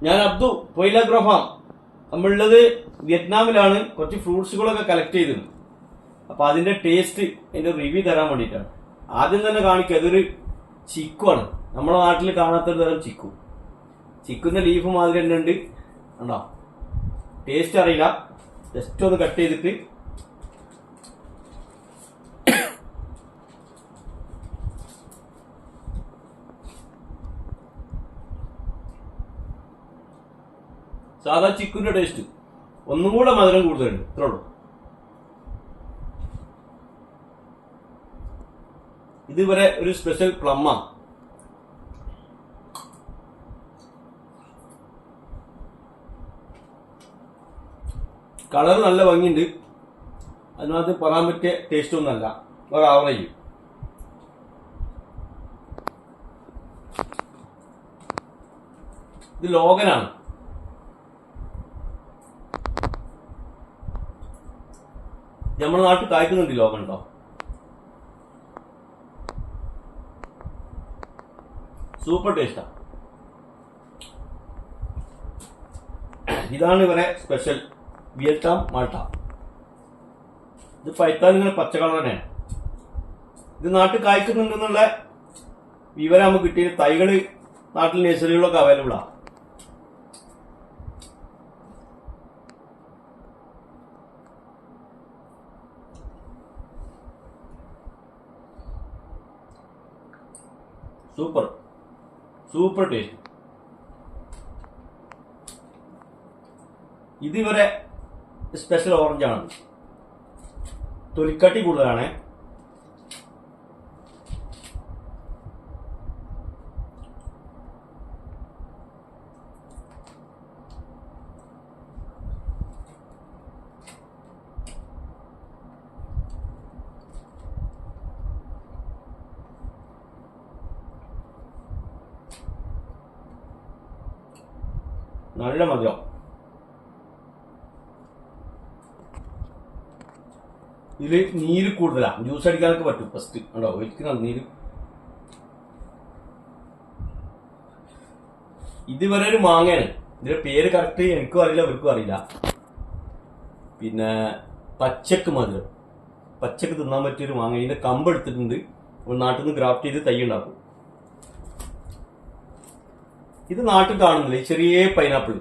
ഞാൻ Abdu പൊയില grow farm. നമ്മളുള്ളത് വിയറ്റ്നാമിലാണ്. കുറച്ച് ഫ്രൂട്ട്സുകളൊക്കെ കളക്ട് ചെയ്തിരുന്നു. അപ്പൊ അതിന്റെ ടേസ്റ്റ് അതിന്റെ റിവ്യൂ തരാൻ വേണ്ടിയിട്ടാണ്. ആദ്യം തന്നെ കാണിക്കുക, ഇതൊരു ചിക്കു ആണ്. നമ്മുടെ നാട്ടിൽ കാണാത്തൊരു തരം ചിക്കു. ചിക്കുന്റെ ലീഫ് മാതിരി തന്നെ ഉണ്ട്. കണ്ടോ? ടേസ്റ്റ് അറിയില്ല. ജസ്റ്റ് ഒന്ന് കട്ട് ചെയ്തിട്ട് സാധാ ചിക്കുന്റെ ടേസ്റ്റ്, ഒന്നും കൂടെ മധുരം കൂടുതലുണ്ട്. ഇത്രേ ഉള്ളൂ. ഇതുവരെ ഒരു സ്പെഷ്യൽ പ്ലമ്മാ. കളർ നല്ല ഭംഗിയുണ്ട്. അതിനകത്ത് പറയാൻ പറ്റിയ ടേസ്റ്റ് ഒന്നല്ല, ഒരു ആവറേജ്. ഇത് ലോഗനാണ്. നമ്മുടെ നാട്ടിൽ കായ്ക്കുന്നുണ്ട് ലോഗൻ കേട്ടോ. സൂപ്പർ ടേസ്റ്റാ. ഇതാണ് ഇവരെ സ്പെഷ്യൽ വിയറ്റ്നാം മാൾട്ട. ഇത് പഴുത്താൽ ഇങ്ങനെ പച്ച കളർ തന്നെയാണ്. ഇത് നാട്ടിൽ കായ്ക്കുന്നുണ്ടെന്നുള്ള വിവരം നമുക്ക് കിട്ടിയ തൈകള് നാട്ടിൽ നഴ്സറികളൊക്കെ അവൈലബിൾ ആണ്. Super super taste. ഇതിവരെ സ്പെഷ്യൽ ഓറഞ്ചാണ്. തൊലിക്കട്ടി കൂടുതലാണ്. നല്ല മധുരം. ഇതില് നീര് കൂടുതലാണ്. ജ്യൂസ് അടിക്കാനൊക്കെ പറ്റും. ഫസ്റ്റ് ഉണ്ടോ ഒഴിക്കുന്ന നീര്. ഇതുവരെ ഒരു മാങ്ങയാണ്. ഇതിന്റെ പേര് കറക്റ്റ് എനിക്കും അറിയില്ല, അവർക്കും അറിയില്ല. പിന്നെ പച്ചക്ക് മധുരം, പച്ചക്ക് തിന്നാൻ പറ്റിയൊരു മാങ്ങ. ഇതിന്റെ കമ്പ് എടുത്തിട്ടുണ്ട്. നാട്ടിൽ നിന്ന് ഗ്രാഫ്റ്റ് ചെയ്ത് തൈ ഉണ്ടാക്കും. ഇത് നാട്ടിൽ കാണുന്നില്ല. ഈ ചെറിയ പൈനാപ്പിൾ.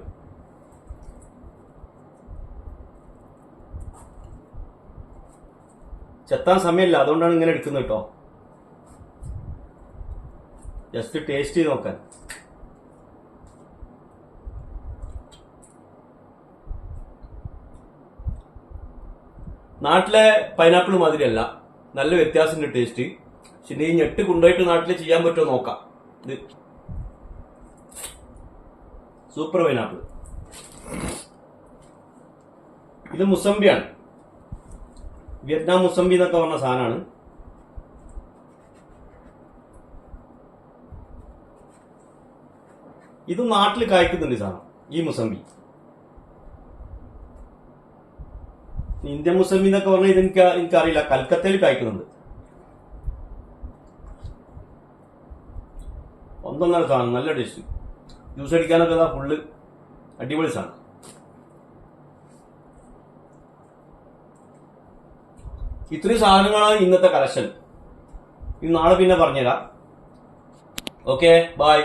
ചെത്താൻ സമയമില്ല, അതുകൊണ്ടാണ് ഇങ്ങനെ എടുക്കുന്നത് കേട്ടോ. ജസ്റ്റ് ടേസ്റ്റ് ചെയ്ത് നോക്കാൻ. നാട്ടിലെ പൈനാപ്പിൾ മാതിരിയല്ല, നല്ല വ്യത്യാസമുണ്ട് ടേസ്റ്റ്. പക്ഷെ ഈ ഞെട്ട് കൊണ്ടുപോയിട്ട് നാട്ടിൽ ചെയ്യാൻ പറ്റുമോ നോക്കാം. ഇത് സൂപ്പർ പൈനാപ്പിൾ. ഇത് മുസംബിയാണ്. വിയറ്റ്നാം മുസംബി എന്നൊക്കെ പറഞ്ഞ സാധനമാണ്. ഇത് നാട്ടിൽ കായ്ക്കുന്നുണ്ട് ഈ സാധനം. ഈ മുസംബി ഇന്ത്യൻ മുസംബി എന്നൊക്കെ പറഞ്ഞാൽ ഇത് എനിക്കറിയില്ല. കൽക്കത്തയിൽ കായ്ക്കുന്നുണ്ട്. ഒന്നൊന്നര സാധനം, നല്ല ടേസ്റ്റ്. ജ്യൂസ് അടിക്കാനൊക്കെ ഫുള്ള് അടിപൊളി സാധനം. ഇത്രയും സാധനങ്ങളാണ് ഇന്നത്തെ കളക്ഷൻ. ഇത് നാളെ പിന്നെ പറഞ്ഞുതരാം. Okay, by.